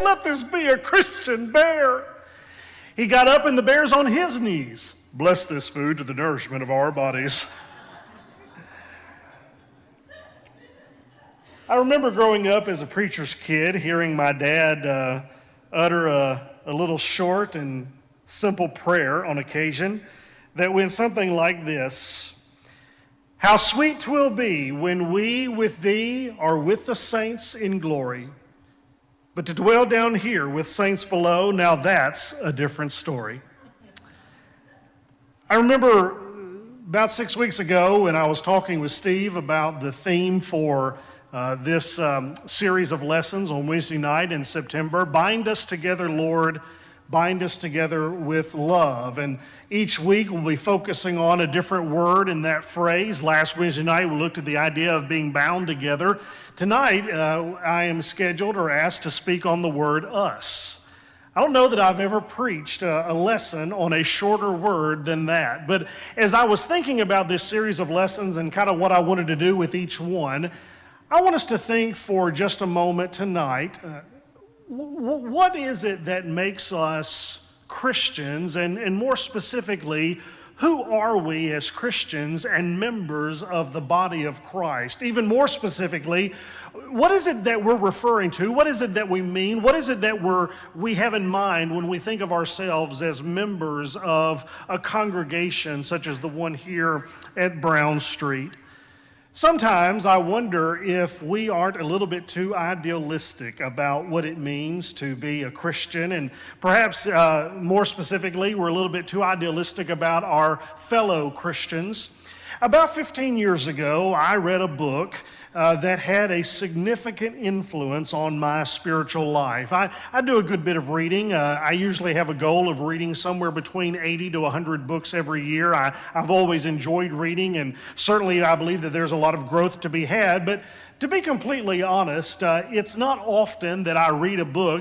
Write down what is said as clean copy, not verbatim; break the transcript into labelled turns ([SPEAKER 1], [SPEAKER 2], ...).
[SPEAKER 1] let this be a Christian bear. He got up and the bear's on his knees. Bless this food to the nourishment of our bodies. I remember growing up as a preacher's kid, hearing my dad utter a little short and simple prayer on occasion that went something like this: How sweet 'twill be when we with thee are with the saints in glory. But to dwell down here with saints below, now that's a different story. I remember about 6 weeks ago when I was talking with Steve about the theme for this series of lessons on Wednesday night in September. Bind us together, Lord, bind us together with love. And each week we'll be focusing on a different word in that phrase. Last Wednesday night we looked at the idea of being bound together. Tonight I am scheduled or asked to speak on the word us. I don't know that I've ever preached a lesson on a shorter word than that. But as I was thinking about this series of lessons and kind of what I wanted to do with each one, I want us to think for just a moment tonight, what is it that makes us Christians, and more specifically, who are we as Christians and members of the body of Christ? Even more specifically, what is it that we're referring to? What is it that we mean? What is it that we have in mind when we think of ourselves as members of a congregation such as the one here at Brown Street? Sometimes I wonder if we aren't a little bit too idealistic about what it means to be a Christian, and perhaps more specifically, we're a little bit too idealistic about our fellow Christians. About 15 years ago, I read a book that had a significant influence on my spiritual life. I do a good bit of reading. I usually have a goal of reading somewhere between 80 to 100 books every year. I've always enjoyed reading, and certainly I believe that there's a lot of growth to be had. But to be completely honest, it's not often that I read a book